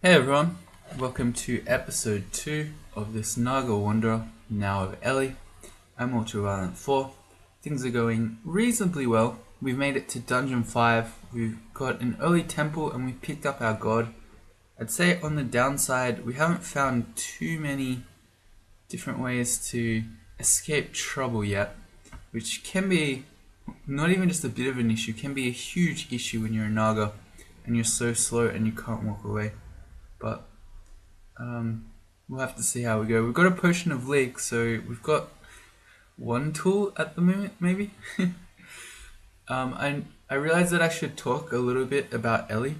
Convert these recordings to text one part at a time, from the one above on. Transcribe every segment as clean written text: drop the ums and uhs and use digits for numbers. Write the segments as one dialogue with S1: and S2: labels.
S1: Hey everyone, welcome to episode 2 of this Naga Wanderer, now of Ellie. I'm Ultraviolent 4. Things are going reasonably well. We've made it to Dungeon 5, we've got an early temple and we've picked up our god. I'd say on the downside, we haven't found too many different ways to escape trouble yet, which can be not even just a bit of an issue, can be a huge issue when you're a Naga and you're so slow and you can't walk away. But we'll have to see how we go. We've got a potion of leak, so we've got one tool at the moment, maybe. I realized that I should talk a little bit about Ellie,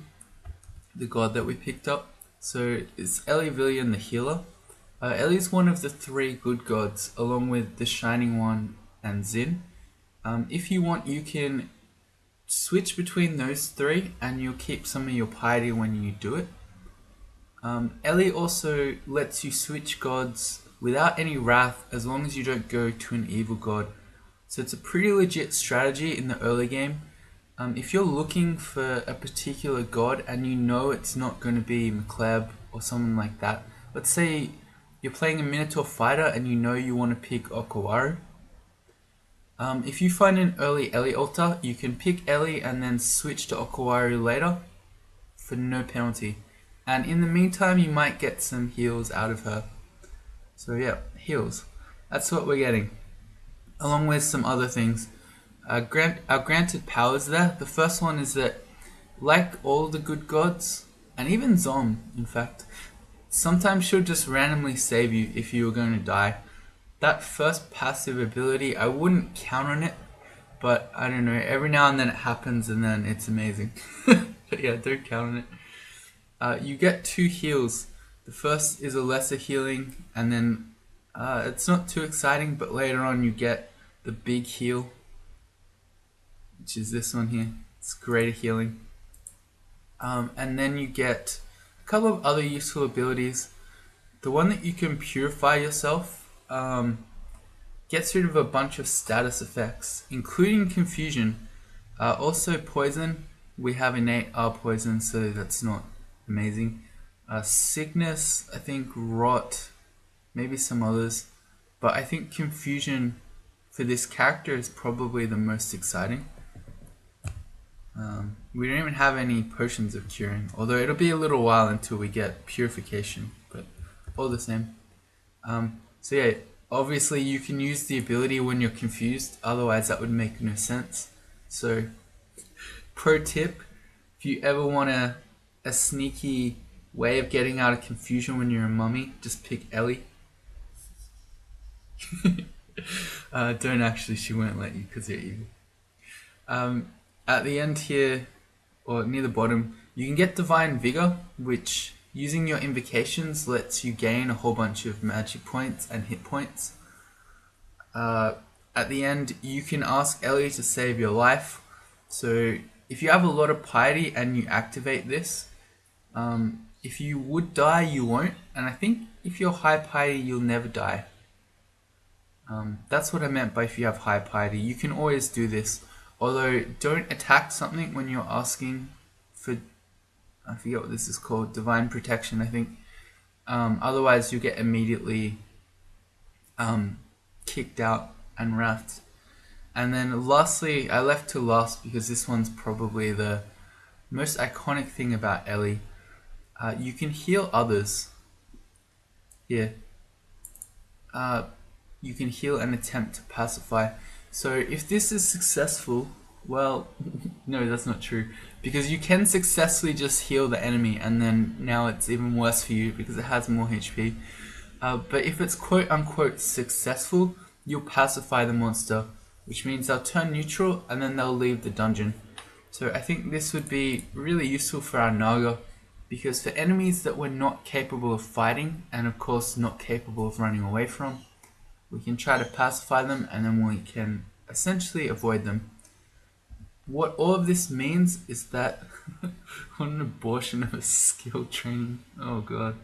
S1: the god that we picked up. So it's Lhebilian the healer. Ellie's one of the three good gods, along with the Shining One and Zin. If you want, you can switch between those three, and you'll keep some of your piety when you do it. Ellie also lets you switch gods without any wrath as long as you don't go to an evil god. So it's a pretty legit strategy in the early game. If you're looking for a particular god and you know it's not going to be McLeod or someone like that, let's say you're playing a Minotaur fighter and you know you want to pick Okawaru. If you find an early Ellie altar, you can pick Ellie and then switch to Okawaru later for no penalty. And in the meantime, you might get some heals out of her. So yeah, heals. That's what we're getting. Along with some other things. Our granted powers there. The first one is that, like all the good gods, and even Zom, in fact, sometimes she'll just randomly save you if you were going to die. That first passive ability, I wouldn't count on it, but I don't know, every now and then it happens and then it's amazing. But yeah, don't count on it. You get two heals. The first is a lesser healing, and then it's not too exciting, but later on you get the big heal, which is this one here. It's greater healing. And then you get a couple of other useful abilities. The one that you can purify yourself gets rid of a bunch of status effects, including confusion. Also poison. We have innate poison, so that's not amazing. Sickness, I think rot, maybe some others, but I think confusion for this character is probably the most exciting. We don't even have any potions of curing, although it'll be a little while until we get purification, but all the same. So yeah, obviously you can use the ability when you're confused, otherwise that would make no sense. So, pro tip, if you ever want a sneaky way of getting out of confusion when you're a mummy, just pick Ellie. Don't actually, she won't let you because you're evil. At the end here, or near the bottom, you can get Divine Vigor, which using your invocations lets you gain a whole bunch of magic points and hit points. At the end, you can ask Ellie to save your life. So if you have a lot of piety and you activate this, if you would die, you won't. And I think if you're high piety, you'll never die. That's what I meant by if you have high piety. You can always do this. Although, don't attack something when you're asking for, I forget what this is called, divine protection, I think. Otherwise, you get immediately kicked out and wrathed. And then lastly, I left to last because this one's probably the most iconic thing about Ellie. You can heal others. Here. You can heal and attempt to pacify. So if this is successful, well, no, that's not true. Because you can successfully just heal the enemy and then now it's even worse for you because it has more HP. But if it's quote unquote successful, you'll pacify the monster, which means they'll turn neutral and then they'll leave the dungeon. So I think this would be really useful for our Naga, because for enemies that we're not capable of fighting, and of course not capable of running away from, we can try to pacify them and then we can essentially avoid them. What all of this means is that what an abortion of a skill training. Oh god.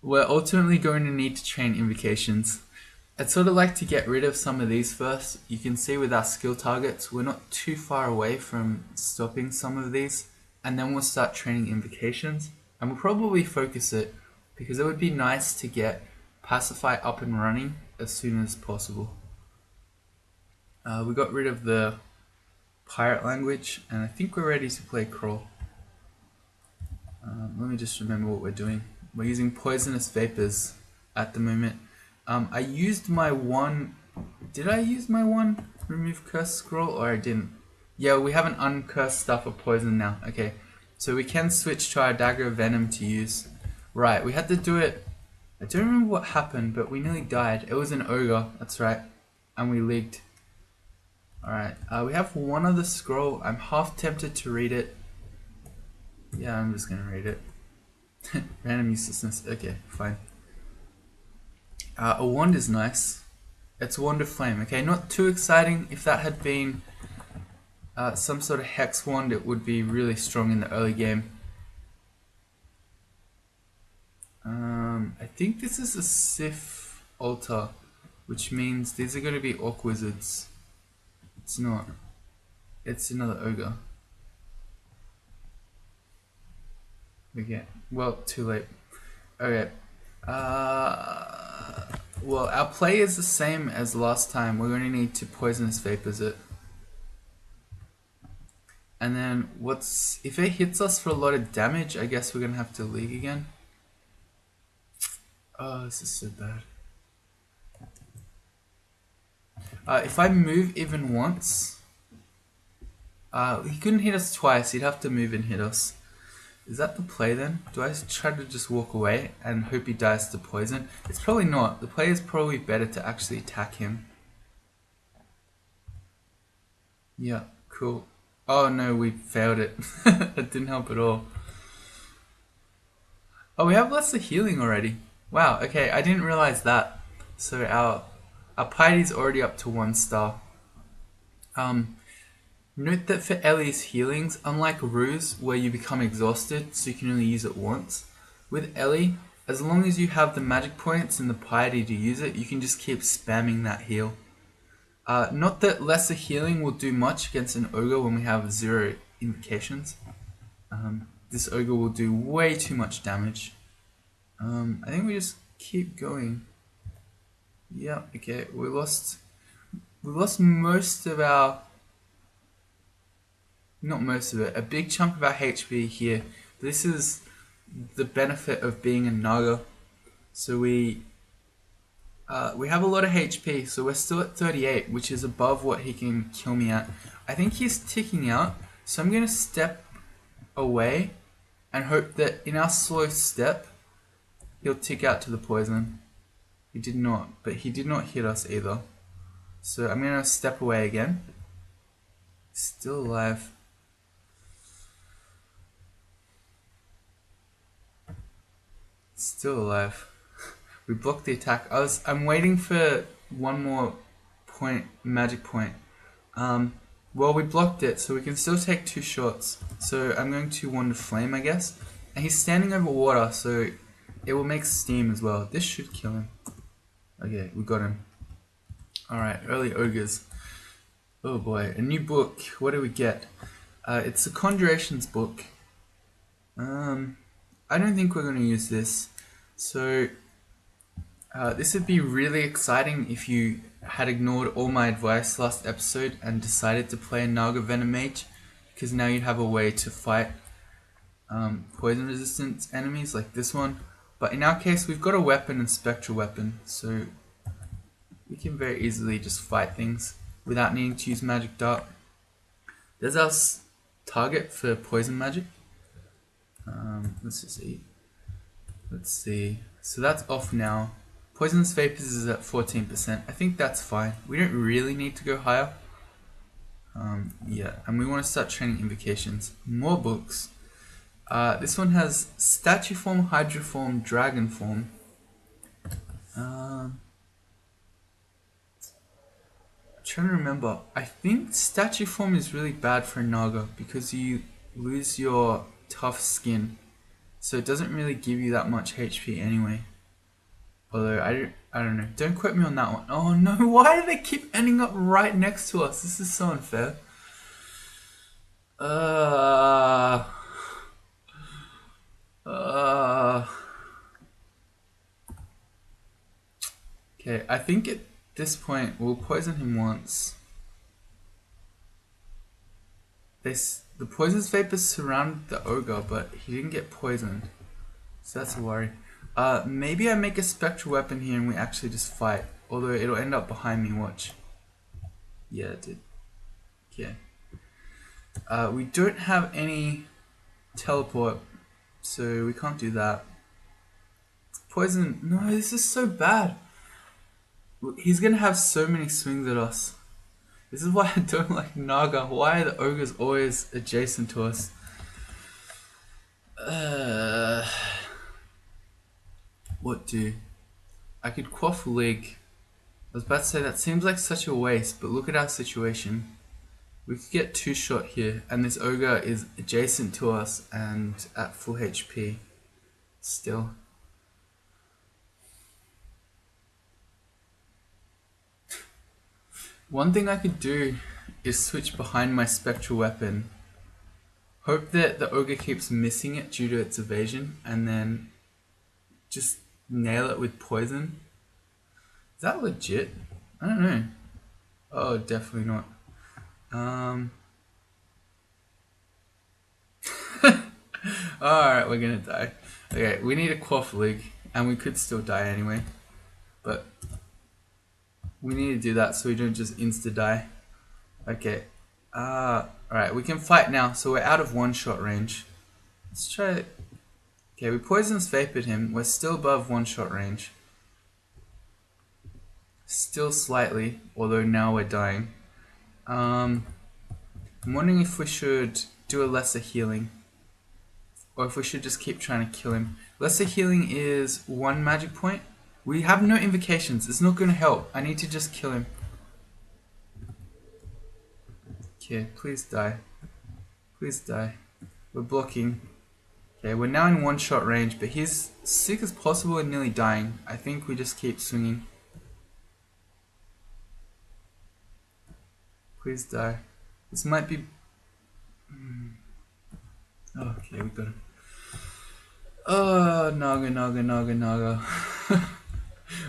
S1: We're ultimately going to need to train invocations. I'd sort of like to get rid of some of these first. You can see with our skill targets, we're not too far away from stopping some of these, and then we'll start training invocations. And we'll probably focus it because it would be nice to get Pacify up and running as soon as possible. We got rid of the pirate language, and I think we're ready to play Crawl. Let me just remember what we're doing. We're using Poisonous Vapors at the moment. I used my one... Did I use my one Remove Curse scroll, or I didn't? Yeah, we have an Uncursed Stuff of Poison now. Okay, so we can switch to our Dagger of Venom to use. Right, we had to do it... I don't remember what happened, but we nearly died. It was an ogre, that's right. And we leaked. Alright, we have one other scroll. I'm half tempted to read it. Yeah, I'm just gonna read it. Random uselessness. Okay, fine. A wand is nice. It's a wand of flame. Okay, not too exciting. If that had been some sort of hex wand, it would be really strong in the early game. I think this is a Sif altar, which means these are going to be Orc Wizards. It's not. It's another ogre. Okay, well, too late. Okay. Well, our play is the same as last time. We're going to need to Poisonous Vapors it. And then if it hits us for a lot of damage, I guess we're going to have to league again. Oh, this is so bad. If I move even once, he couldn't hit us twice. He'd have to move and hit us. Is that the play then? Do I try to just walk away and hope he dies to poison? It's probably not. The play is probably better to actually attack him. Yeah, cool. Oh no, we failed it. That didn't help at all. Oh, we have lesser healing already. Wow, okay, I didn't realize that. So our piety's already up to 1 star. Note that for Ellie's healings, unlike Ruse, where you become exhausted, so you can only use it once, with Ellie, as long as you have the magic points and the piety to use it, you can just keep spamming that heal. Not that lesser healing will do much against an ogre when we have 0 invocations. This ogre will do way too much damage. I think we just keep going. Yeah, okay, we lost most of our... Not most of it, a big chunk of our HP here. This is the benefit of being a Naga. So we have a lot of HP, so we're still at 38, which is above what he can kill me at. I think he's ticking out, so I'm going to step away and hope that in our slow step, he'll tick out to the poison. He did not, but he did not hit us either. So I'm going to step away again. Still alive. Still alive. We blocked the attack. I'm waiting for one more point, magic point. Well, we blocked it, so we can still take 2 shots. So I'm going to Wand of Flame, I guess. And he's standing over water, so it will make steam as well. This should kill him. Okay, we got him. Alright, early ogres. Oh boy, a new book. What do we get? It's a Conjurations book. I don't think we're going to use this. So, this would be really exciting if you had ignored all my advice last episode and decided to play a Naga Venom Mage, because now you'd have a way to fight poison resistant enemies like this one. But in our case, we've got a weapon and spectral weapon, so we can very easily just fight things without needing to use magic dart. There's our target for poison magic. Let's just see. Let's see. So that's off now. Poisonous Vapors is at 14%. I think that's fine. We don't really need to go higher. Yeah, and we want to start training invocations. More books. This one has Statue Form, Hydra Form, Dragon Form. I'm trying to remember. I think Statue Form is really bad for Naga because you lose your tough skin. So it doesn't really give you that much HP anyway. Although, I don't know. Don't quote me on that one. Oh no, why do they keep ending up right next to us? This is so unfair. Okay, I think at this point we'll poison him once. The poisonous vapors surrounded the ogre, but he didn't get poisoned. So that's a worry. Maybe I make a spectral weapon here and we actually just fight. Although it'll end up behind me, watch. Yeah, it did. Okay. We don't have any teleport, so we can't do that. Poison. No, this is so bad. He's gonna have so many swings at us. This is why I don't like Naga. Why are the ogres always adjacent to us? What do? I could quaff League. I was about to say that seems like such a waste, but look at our situation. We could get 2-shot here, and this ogre is adjacent to us and at full HP. Still. One thing I could do is switch behind my spectral weapon. Hope that the ogre keeps missing it due to its evasion, and then just nail it with poison. Is that legit? I don't know. Oh, definitely not. Alright, we're gonna die. Okay, we need a quaff League, and we could still die anyway. But we need to do that so we don't just insta-die. Okay. Alright, we can fight now, so we're out of 1-shot range. Let's try it. Okay, we poisonous vapored him. We're still above 1-shot range. Still slightly, although now we're dying. I'm wondering if we should do a lesser healing. Or if we should just keep trying to kill him. Lesser healing is 1 magic point. We have no invocations. It's not going to help. I need to just kill him. Okay, please die. Please die. We're blocking. Okay, we're now in 1-shot range, but he's sick as possible and nearly dying. I think we just keep swinging. Please die. This might be... Okay, we got him. Oh, Naga, Naga, Naga, Naga.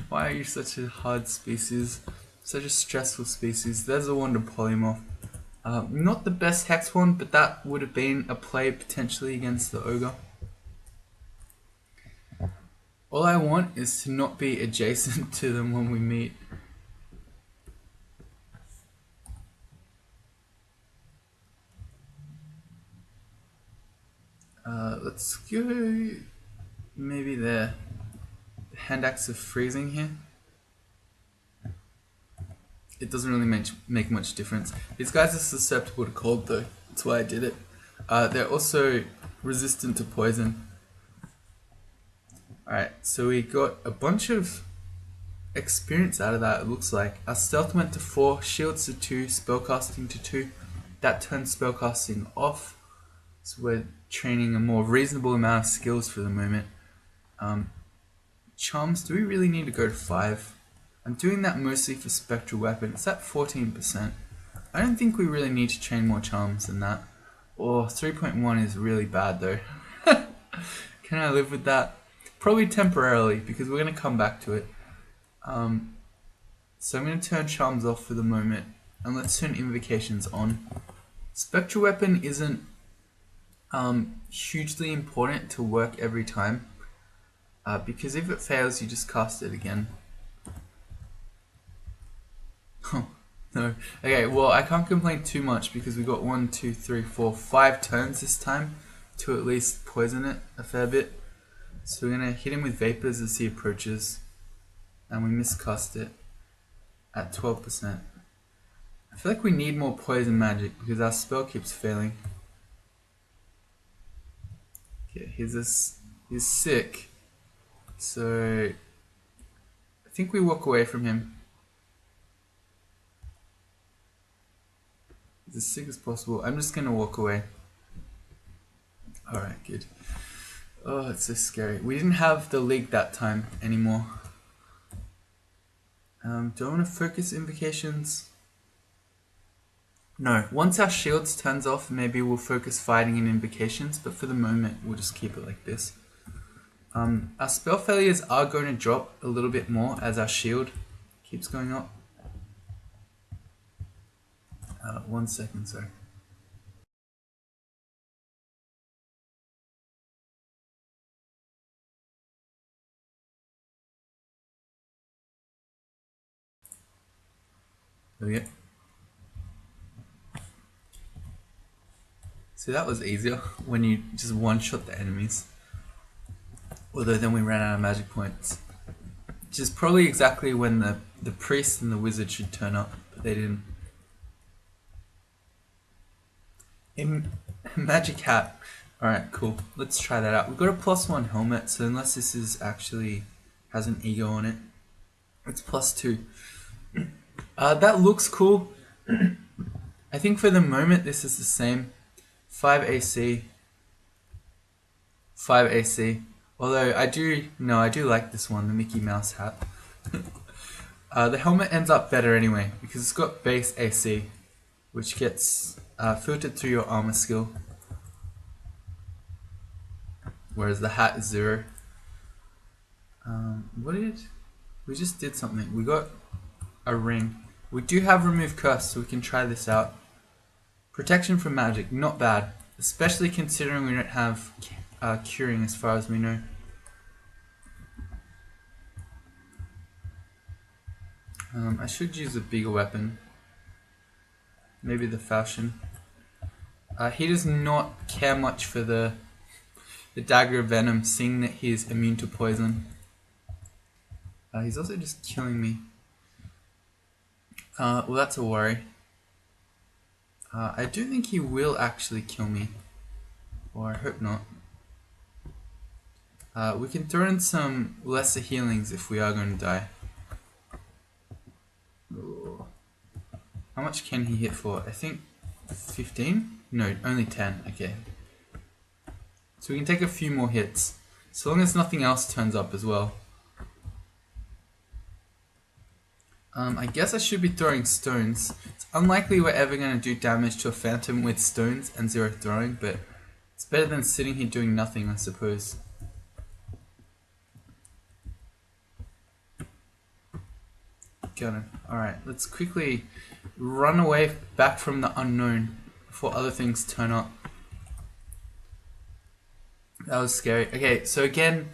S1: Why are you such a hard species? Such a stressful species. There's a Wonder Polymorph. Not the best Hex one, but that would have been a play potentially against the Ogre. All I want is to not be adjacent to them when we meet. Let's go maybe the hand axe of freezing here. It doesn't really make much difference. These guys are susceptible to cold though, that's why I did it. They're also resistant to poison. Alright, so we got a bunch of experience out of that, it looks like. Our stealth went to 4, shields to 2, spellcasting to 2. That turns spellcasting off. So we're training a more reasonable amount of skills for the moment. Charms, do we really need to go to 5? I'm doing that mostly for spectral weapon. It's at 14%. I don't think we really need to train more charms than that. Or 3.1 is really bad though. Can I live with that? Probably temporarily, because we're going to come back to it. So I'm going to turn charms off for the moment. And let's turn invocations on. Spectral weapon isn't hugely important to work every time. Because if it fails, you just cast it again. Oh, no. Okay, well, I can't complain too much because we got 1, 2, 3, 4, 5 turns this time to at least poison it a fair bit. So we're going to hit him with vapors as he approaches. And we miscast it at 12%. I feel like we need more poison magic because our spell keeps failing. Okay, he's sick. So I think we walk away from him. He's as sick as possible. I'm just gonna walk away. Alright, good. Oh, it's so scary. We didn't have the league that time anymore. Do I want to focus invocations? No, once our shields turns off, maybe we'll focus fighting and invocations, but for the moment, we'll just keep it like this. Our spell failures are going to drop a little bit more as our shield Keeps going up. 1 second, sorry. There we go. So that was easier when you just one-shot the enemies. Although then we ran out of magic points. Which is probably exactly when the priest and the wizard should turn up, but they didn't. In magic hat. Alright, cool. Let's try that out. We've got a +1 helmet, so unless this is actually has an ego on it, it's +2. That looks cool. I think for the moment this is the same. 5 AC. 5 AC. Although I do like this one, the Mickey Mouse hat. The helmet ends up better anyway, because it's got base AC, which gets filtered through your armor skill. Whereas the hat is 0. We just did something. We got a ring. We do have remove curse, so we can try this out. Protection from magic, not bad. Especially considering we don't have curing as far as we know. I should use a bigger weapon. Maybe the falchion. He does not care much for the dagger of venom, seeing that he is immune to poison. He's also just killing me. Well, that's a worry. I do think he will actually kill me. Or I hope not. We can throw in some lesser healings if we are going to die. Ooh. How much can he hit for? I think 15? No, only 10. Okay. So we can take a few more hits. So long as nothing else turns up as well. I guess I should be throwing stones. It's unlikely we're ever going to do damage to a phantom with stones and 0 throwing, but it's better than sitting here doing nothing, I suppose. Got him. Alright, let's quickly run away back from the unknown before other things turn up. That was scary. Okay, so again,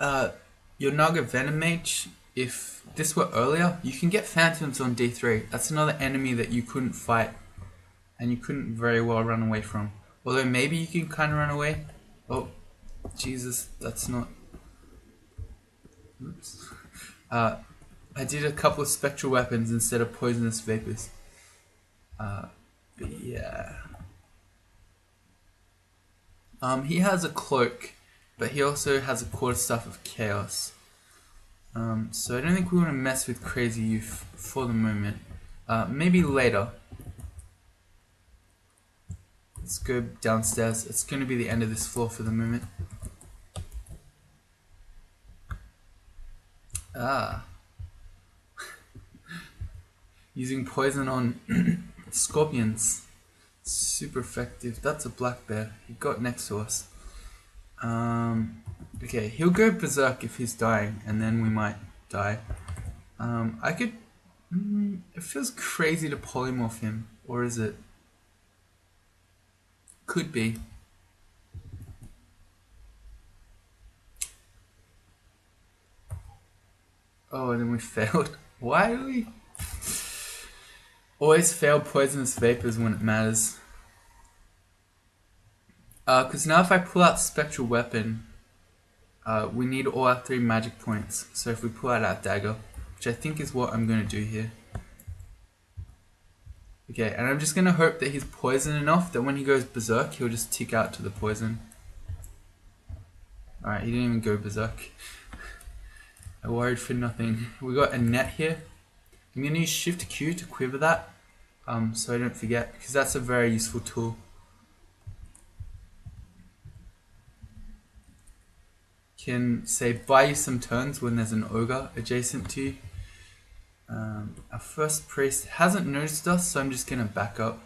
S1: your Naga Venom Mage, if this were earlier, you can get phantoms on D3. That's another enemy that you couldn't fight and you couldn't very well run away from. Although maybe you can kind of run away. Oh, Jesus, that's not... Oops. I did a couple of spectral weapons instead of poisonous vapors. But yeah. He has a cloak, but he also has a quarterstaff of chaos. So I don't think we want to mess with Crazy Youth for the moment. Maybe later. Let's go downstairs. It's going to be the end of this floor for the moment. Using poison on scorpions. Super effective. That's a black bear. He got next to us. Okay, he'll go berserk if he's dying, and then we might die. I could... it feels crazy to polymorph him, or is it? Could be. Oh, and then we failed. Why do we always fail poisonous vapors when it matters? Because now if I pull out spectral weapon, we need all our 3 magic points. So if we pull out our dagger, which I think is what I'm going to do here. Okay, and I'm just going to hope that he's poison enough that when he goes berserk, he'll just tick out to the poison. Alright, he didn't even go berserk. I worried for nothing. We got a net here. I'm going to use Shift Q to quiver that, so I don't forget, because that's a very useful tool. Can say buy you some turns when there's an ogre adjacent to you. Our first priest hasn't noticed us, so I'm just going to back up.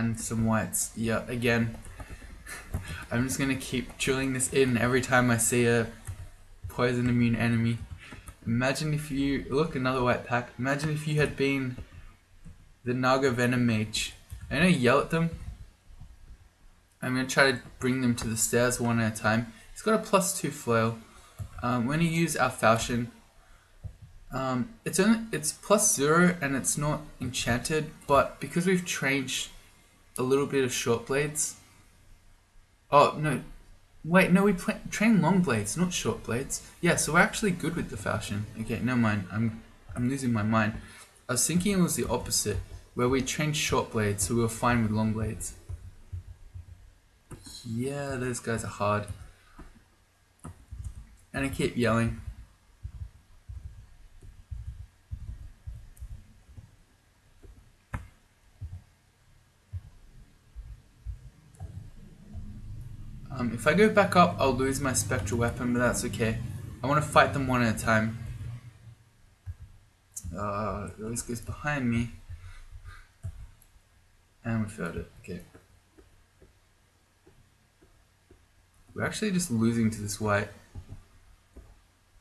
S1: and some whites. Yeah, again, I'm just gonna keep drilling this in every time I see a poison immune enemy. Imagine if you look, another white pack. Imagine if you had been the Naga Venom Mage. I'm gonna yell at them. I'm gonna try to bring them to the stairs one at a time. He's got a +2 flail. When you use our falchion, it's +0 and it's not enchanted, but because we've changed a little bit of short blades. Oh no, wait, no, we train long blades, not short blades. Yeah, so we're actually good with the falchion. Okay, never mind. I'm losing my mind. I was thinking it was the opposite, where we trained short blades, so we were fine with long blades. Yeah, those guys are hard. And I keep yelling. If I go back up, I'll lose my spectral weapon, but that's okay. I want to fight them one at a time. This goes behind me. And we failed it. Okay. We're actually just losing to this white.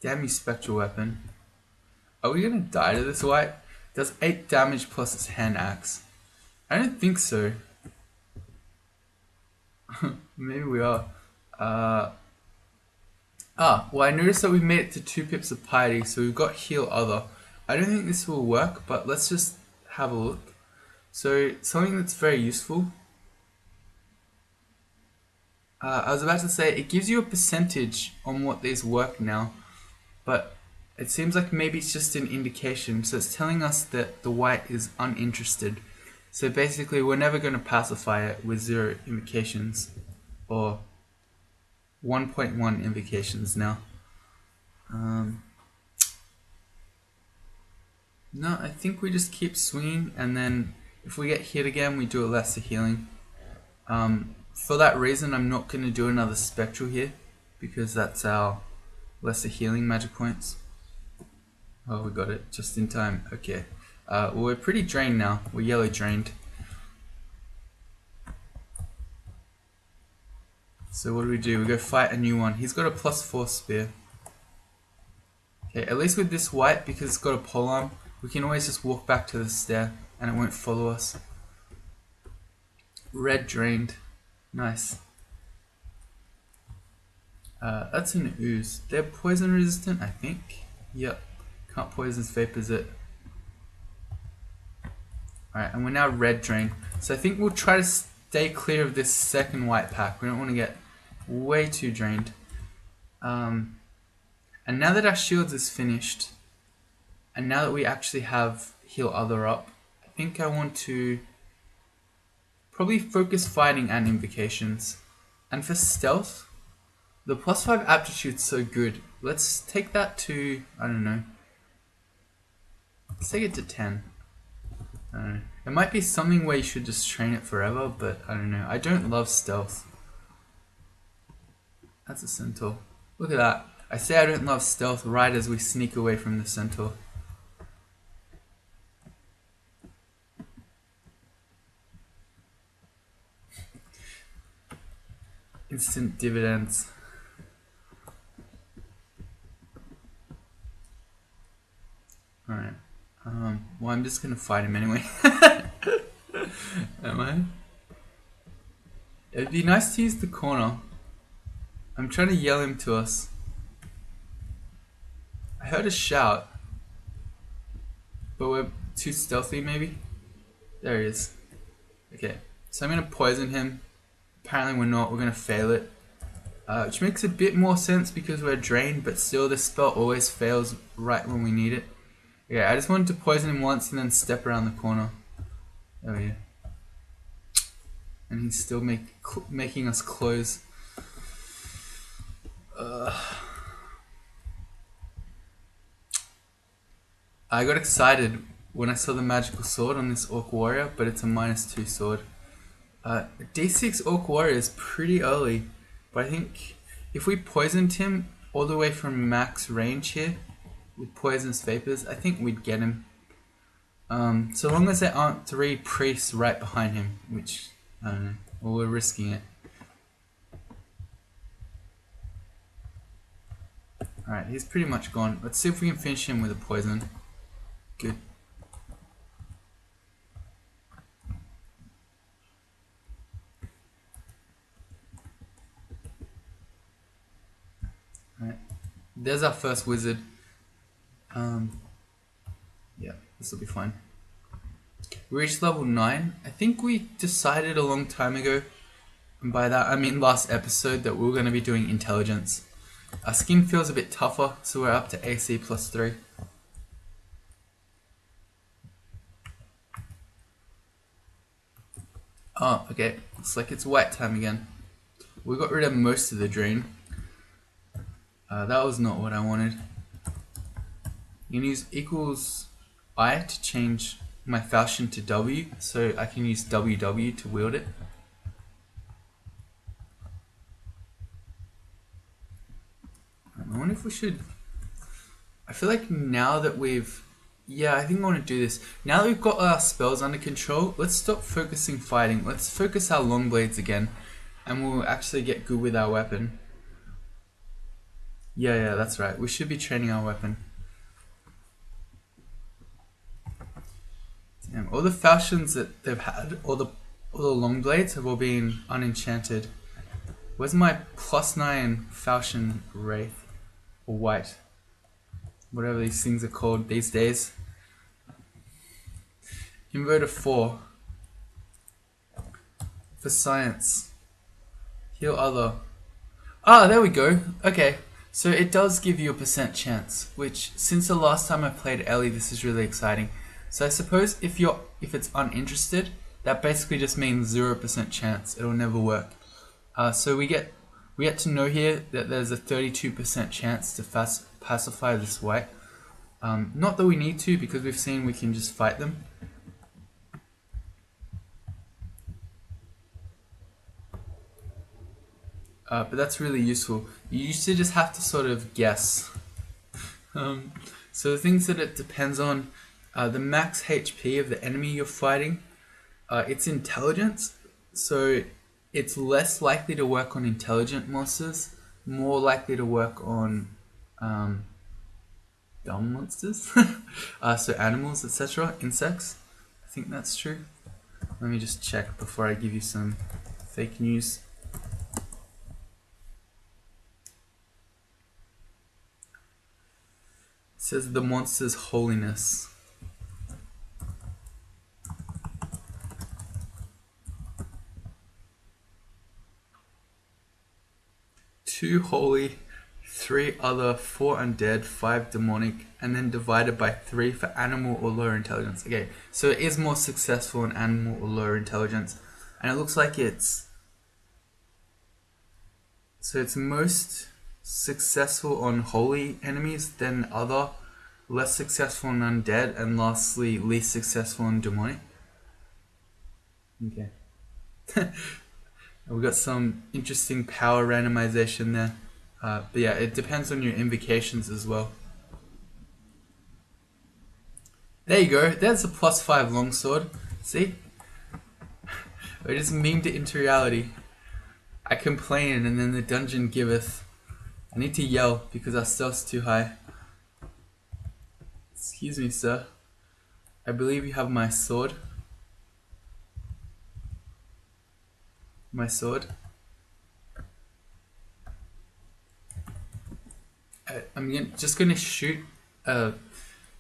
S1: Damn you, spectral weapon. Are we gonna die to this white? Does 8 damage plus its hand axe. I don't think so. Maybe we are. Well, I noticed that we made it to 2 pips of piety, so we've got heal other. I don't think this will work, but let's just have a look. So, something that's very useful. I was about to say, it gives you a percentage on what these work now, but it seems like maybe it's just an indication. So it's telling us that the white is uninterested. So basically, we're never going to pacify it with 0 invocations, or 1.1 invocations now. No, I think we just keep swinging, and then if we get hit again, we do a lesser healing. For that reason, I'm not going to do another spectral here, because that's our lesser healing magic points. Oh, we got it just in time. Okay. Well, we're pretty drained now. We're yellow drained. So what do? We go fight a new one. He's got a +4 spear. Okay, at least with this white, because it's got a polearm, we can always just walk back to the stair and it won't follow us. Red drained. Nice. That's an ooze. They're poison resistant, I think. Yep. Can't poison vapors it. Alright, and we're now red drained. So I think we'll try to stay clear of this second white pack. We don't want to get way too drained. And now that our shields is finished, and now that we actually have heal other up, I think I want to probably focus fighting and invocations. And for stealth, the +5 aptitude's so good. Let's take that to, I don't know. Let's take it to 10. I don't know. It might be something where you should just train it forever, but I don't know. I don't love stealth. That's a centaur. Look at that. I say I don't love stealth right as we sneak away from the centaur. Instant dividends. Alright. Well, I'm just gonna fight him anyway. Am I? It'd be nice to use the corner. I'm trying to yell him to us. I heard a shout. But we're too stealthy, maybe? There he is. Okay. So I'm gonna poison him. Apparently we're not. We're gonna fail it. Which makes a bit more sense because we're drained, but still this spell always fails right when we need it. Okay, I just wanted to poison him once and then step around the corner. There we go. And he's still making us close. I got excited when I saw the magical sword on this Orc Warrior, but it's a -2 sword. D6 Orc Warrior is pretty early, but I think if we poisoned him all the way from max range here with poisonous vapors, I think we'd get him. So long as there aren't 3 priests right behind him, which, I don't know, well, we're risking it. Alright, he's pretty much gone. Let's see if we can finish him with a poison. Good. Alright, there's our first wizard. Yeah, this will be fine. We reached level 9. I think we decided a long time ago, and by that I mean last episode, that we were going to be doing intelligence. Our skin feels a bit tougher, so we're up to AC +3. Oh, okay. Looks like it's white time again. We got rid of most of the drain. That was not what I wanted. You can use equals I to change my falchion to W, so I can use WW to wield it. I wonder if we should... I feel like now that we've... Yeah, I think I want to do this. Now that we've got our spells under control, let's stop focusing fighting. Let's focus our long blades again, and we'll actually get good with our weapon. Yeah, that's right. We should be training our weapon. Damn, all the falchions that they've had, all the long blades have all been unenchanted. Where's my +9 falchion wraith? Or white? Whatever these things are called these days. Inverter 4. For science. Heal other. Ah, there we go. Okay. So it does give you a % chance, which since the last time I played Ellie, this is really exciting. So I suppose if it's uninterested, that basically just means 0% chance. It'll never work. So we get to know here that there's a 32% chance to pacify this white. Not that we need to, because we've seen we can just fight them. But that's really useful. You used to just have to sort of guess. So the things that it depends on, the max HP of the enemy you're fighting, its intelligence. So it's less likely to work on intelligent monsters, more likely to work on dumb monsters. So animals, etc., insects. I think that's true. Let me just check before I give you some fake news. It says the monster's holiness. Two holy, 3 other, 4 undead, 5 demonic, and then divided by 3 for animal or lower intelligence. Okay, so it is more successful in animal or lower intelligence, and it looks like it's most successful on holy enemies, then other, less successful on undead, and lastly least successful on demonic. Okay. We got some interesting power randomization there. But yeah, it depends on your invocations as well. There you go, there's a +5 longsword. See? I just memed it into reality. I complain and then the dungeon giveth. I need to yell because our stealth's too high. Excuse me, sir. I believe you have my sword. My sword. I'm just going to shoot a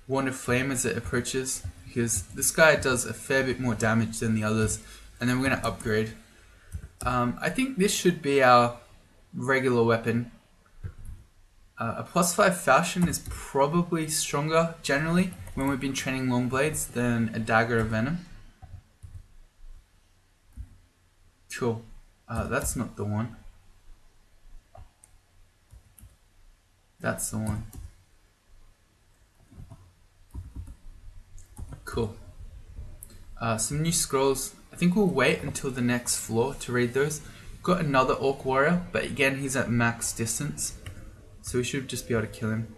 S1: wand of flame as it approaches, because this guy does a fair bit more damage than the others, and then we're going to upgrade. I think this should be our regular weapon. A +5 falchion is probably stronger generally when we've been training long blades than a dagger of venom. Cool. That's not the one. That's the one. Cool. Some new scrolls. I think we'll wait until the next floor to read those. Got another orc warrior, but again he's at max distance, so we should just be able to kill him.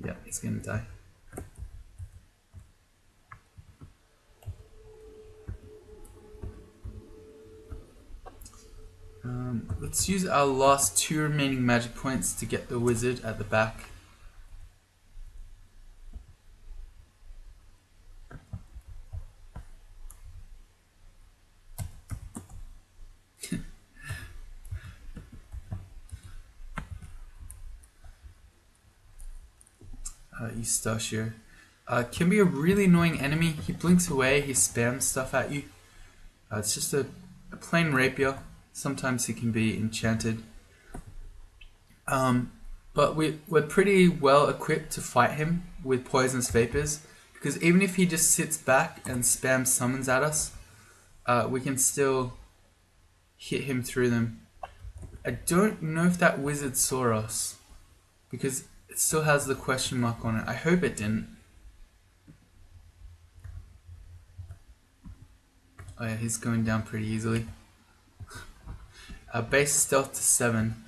S1: Yeah, he's gonna die. Let's use our last 2 remaining magic points to get the wizard at the back. Eustachio. Can be a really annoying enemy. He blinks away, he spams stuff at you. It's just a plain rapier. Sometimes he can be enchanted. But we're pretty well equipped to fight him with poisonous vapors, because even if he just sits back and spams summons at us, we can still hit him through them. I don't know if that wizard saw us, because it still has the question mark on it. I hope it didn't. Oh yeah, he's going down pretty easily. Base stealth to 7.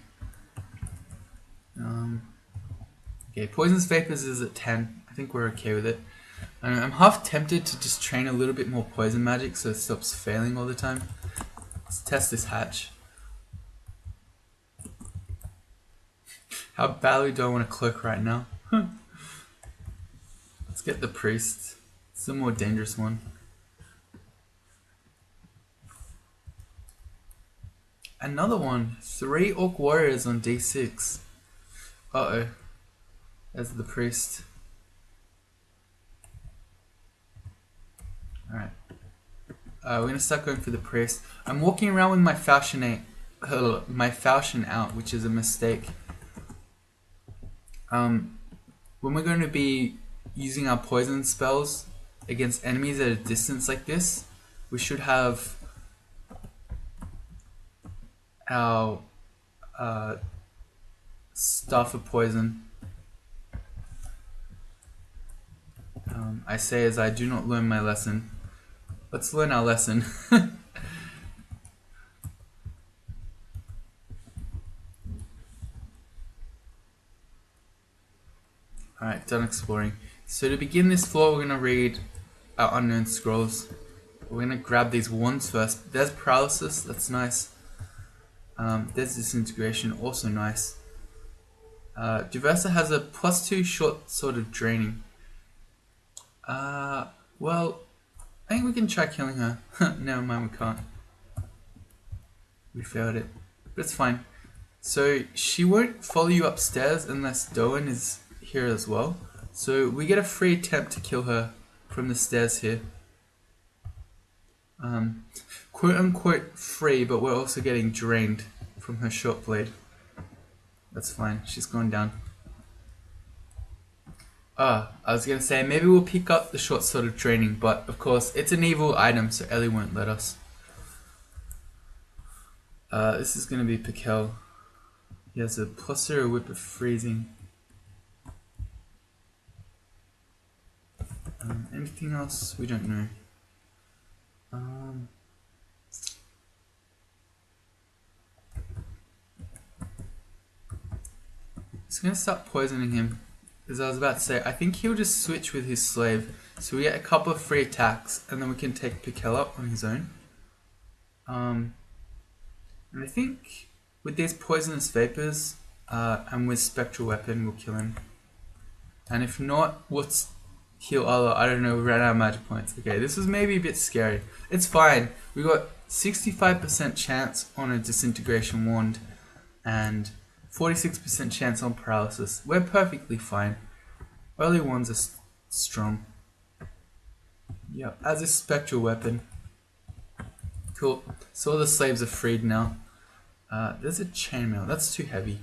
S1: Okay, poisonous vapors is at 10. I think we're okay with it. I'm half tempted to just train a little bit more poison magic so it stops failing all the time. Let's test this hatch. How badly do I want to cloak right now? Let's get the priest. It's the more dangerous one. Another one. 3 orc warriors on D6. Uh-oh. There's the priest. Alright. We're gonna start going for the priest. I'm walking around with my falchion out, which is a mistake. When we're going to be using our poison spells against enemies at a distance like this, we should have our Staff of Poison. I say as I do not learn my lesson. Let's learn our lesson. Alright, done exploring. So to begin this floor, we're going to read our unknown scrolls. We're going to grab these wands first. There's paralysis, that's nice. There's disintegration, also nice. Diversa has a +2 short sword of draining. Well, I think we can try killing her. Never mind, we can't. We failed it. But it's fine. So she won't follow you upstairs unless Doan is here as well. So we get a free attempt to kill her from the stairs here. Quote unquote free, but we're also getting drained from her short blade. That's fine, she's gone down. I was gonna say maybe we'll pick up the short sword of draining, but of course it's an evil item, so Ellie won't let us. This is gonna be Pikel. He has a +0 whip of freezing. Anything else? We don't know. Just gonna start poisoning him. As I was about to say, I think he'll just switch with his slave. So we get a couple of free attacks, and then we can take Pikel up on his own. And I think with these poisonous vapors, and with spectral weapon, we'll kill him. And if not, what's heal Allah? I don't know, we ran out of magic points. Okay, this was maybe a bit scary. It's fine. We got 65% chance on a disintegration wand, and 46% chance on paralysis. We're perfectly fine. Early ones are strong. Yeah, as a spectral weapon. Cool. So all the slaves are freed now. There's a chainmail. That's too heavy.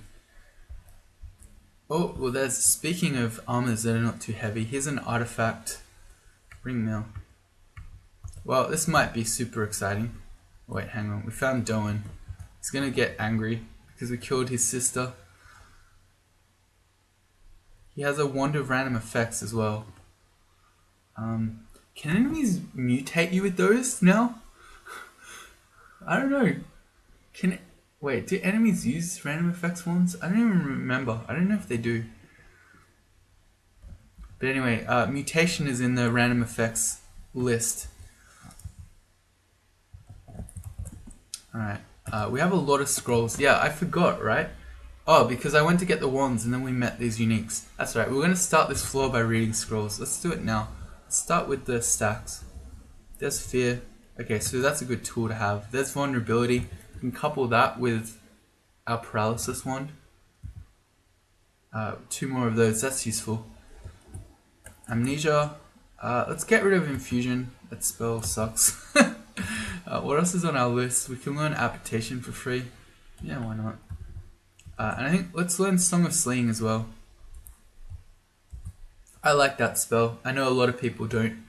S1: Oh, well there's, speaking of armors that are not too heavy, here's an artifact. Ringmail. Well, this might be super exciting. Wait, hang on. We found Doan. He's gonna get angry because we killed his sister. He has a wand of random effects as well. Can enemies mutate you with those now? I don't know. Wait, do enemies use random effects wands? I don't even remember. I don't know if they do. But anyway, mutation is in the random effects list. Alright, We have a lot of scrolls. Yeah, I forgot, right? Oh, because I went to get the wands and then we met these uniques. That's right. We're going to start this floor by reading scrolls. Let's do it now. Let's start with the stacks. There's fear. Okay, so that's a good tool to have. There's vulnerability. We can couple that with our paralysis wand. 2 more of those. That's useful. Amnesia. Let's get rid of infusion. That spell sucks. What else is on our list? We can learn application for free. Yeah, why not? And I think let's learn Song of Slaying as well. I like that spell. I know a lot of people don't.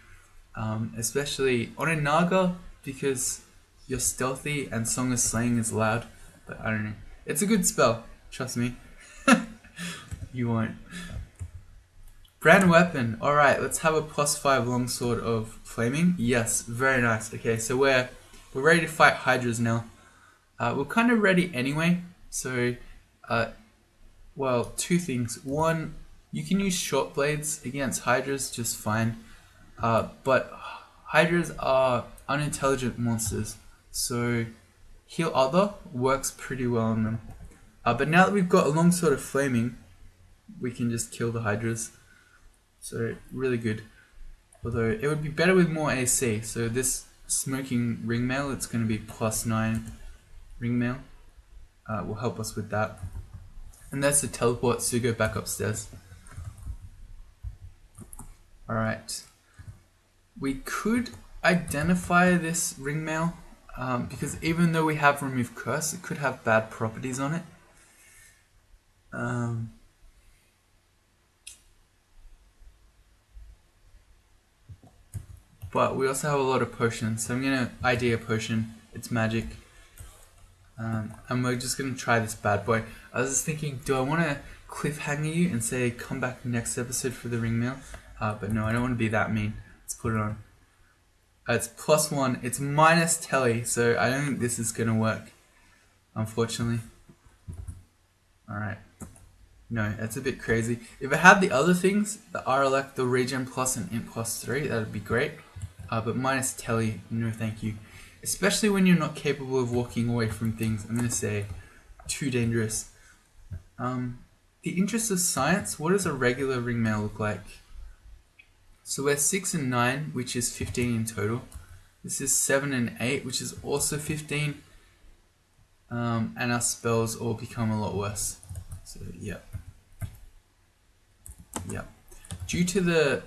S1: Especially on a Naga, because you're stealthy and Song of Slaying is loud. But I don't know. It's a good spell. Trust me. You won't. Brand weapon. Alright, let's have a +5 longsword of flaming. Yes, very nice. Okay, so we're ready to fight Hydras now. We're kind of ready anyway. So, well, 2 things. One, you can use short blades against Hydras just fine. But Hydras are unintelligent monsters. So, heal other works pretty well on them. But now that we've got a longsword of flaming, we can just kill the Hydras. So, really good. Although, it would be better with more AC. So, this smoking ringmail, it's going to be +9 ringmail. Will help us with that. And that's the teleport, so go back upstairs. Alright. We could identify this ringmail, because even though we have remove curse, it could have bad properties on it. But we also have a lot of potions, so I'm going to ID a potion. It's magic. And we're just going to try this bad boy. I was just thinking, do I want to cliffhanger you and say come back next episode for the ringmail? But no, I don't want to be that mean. Let's put it on. It's +1. It's minus telly, so I don't think this is going to work, unfortunately. Alright. No, that's a bit crazy. If it had the other things, the RLX, the regen plus and int +3, that would be great. But minus telly, no thank you. Especially when you're not capable of walking away from things. I'm going to say too dangerous. The interest of science, what does a regular ringmail look like? So we're 6 and 9, which is 15 in total. This is 7 and 8, which is also 15. And our spells all become a lot worse. So, yeah. Yeah. Due to the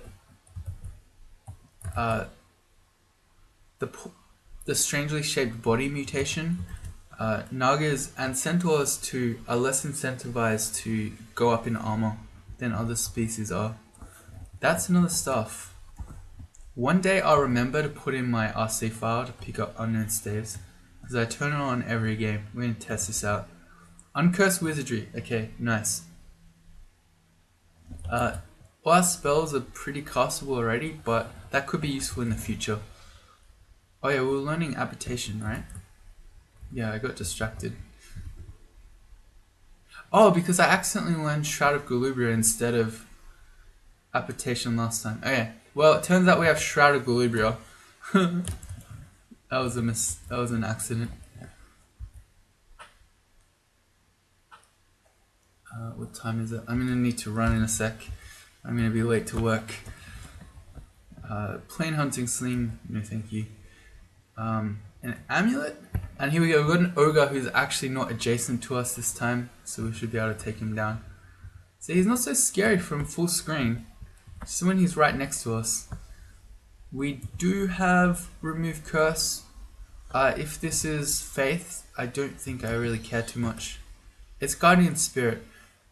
S1: strangely shaped body mutation, Nagas and Centaurs too are less incentivized to go up in armor than other species are. That's another stuff. One day I'll remember to put in my RC file to pick up unknown staves, because I turn it on every game. We're going to test this out. Uncursed Wizardry. Okay, nice. All our spells are pretty castable already, but that could be useful in the future. Oh yeah, we were learning application, right? Yeah, I got distracted. Oh, because I accidentally learned Shroud of Galubria instead of application last time. Okay, well, it turns out we have Shroud of Galubria. That was an accident. What time is it? I'm gonna need to run in a sec. I'm gonna be late to work. Plain hunting sling, no thank you. An amulet, and here we go. We've got an ogre who's actually not adjacent to us this time, so we should be able to take him down. See, he's not so scary from full screen, just when he's right next to us. We do have remove curse. If this is faith, I don't think I really care too much. It's guardian spirit.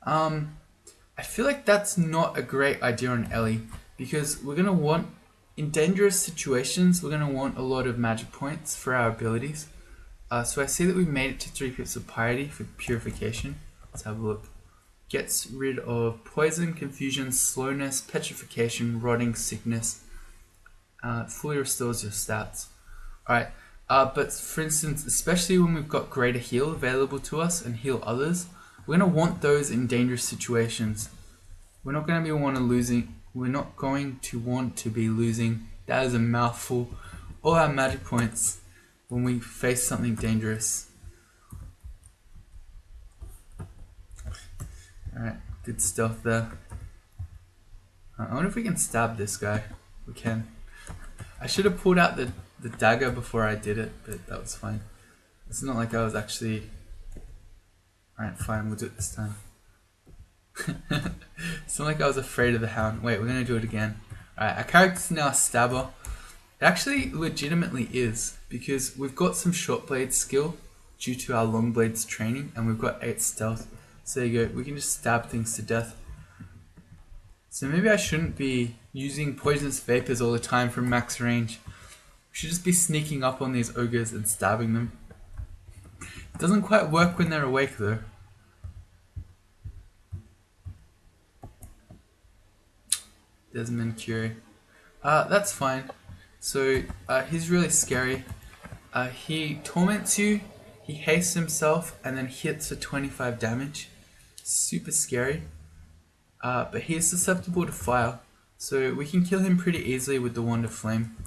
S1: I feel like that's not a great idea on Ellie, because we're gonna want, in dangerous situations, we're gonna want a lot of magic points for our abilities. So I see that we made it to 3 pips of piety for purification. Let's have a look. Gets rid of poison, confusion, slowness, petrification, rotting, sickness. Fully restores your stats. Alright, but for instance, especially when we've got greater heal available to us and heal others, we're going to want those in dangerous situations. We're not going to want to be losing, that is a mouthful, all our magic points when we face something dangerous. Alright, good stealth there. I wonder if we can stab this guy. We can. I should have pulled out the dagger before I did it, but that was fine. It's not like I was actually... Alright, fine, we'll do it this time. It's not like I was afraid of the hound. Wait, we're gonna do it again. Alright, our character's now a stabber. It actually legitimately is, because we've got some short blade skill due to our long blades training, and we've got 8 stealth. So there you go, we can just stab things to death. So maybe I shouldn't be using poisonous vapors all the time from max range. We should just be sneaking up on these ogres and stabbing them. It doesn't quite work when they're awake though. Desmond Curie. That's fine. So he's really scary. He torments you, he hastes himself, and then hits for 25 damage. Super scary. But he is susceptible to fire, so we can kill him pretty easily with the Wand of Flame.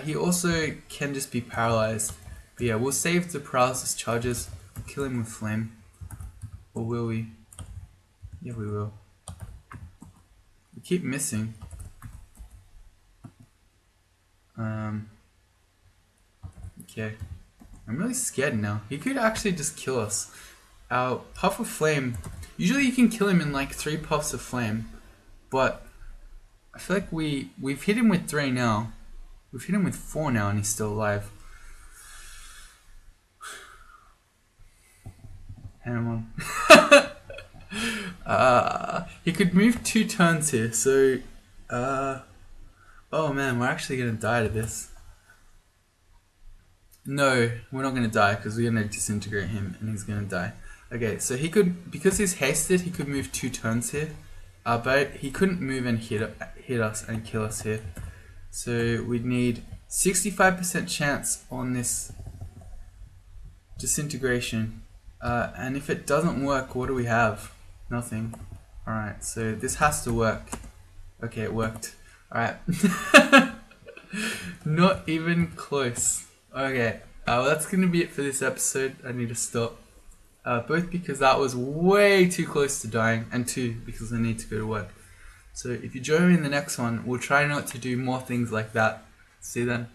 S1: He also can just be paralyzed. But yeah, we'll save the paralysis charges, kill him with flame. Or will we? Yeah, we will. We keep missing. Okay. I'm really scared now. He could actually just kill us. Our Puff of Flame, usually you can kill him in like 3 puffs of flame, but I feel like we've hit him with 3 now. We've hit him with 4 now and he's still alive. Hang on. He could move 2 turns here, so oh man, we're actually gonna die to this. No, we're not gonna die because we're gonna disintegrate him and he's gonna die. Okay, so he could, because he's hasted, he could move 2 turns here. But he couldn't move and hit us and kill us here. So we'd need 65% chance on this disintegration. And if it doesn't work, what do we have? Nothing. Alright, so this has to work. Okay, it worked. Alright. Not even close. Okay, well that's going to be it for this episode. I need to stop. Both because that was way too close to dying, and 2 because I need to go to work. So if you join me in the next one, we'll try not to do more things like that. See you then.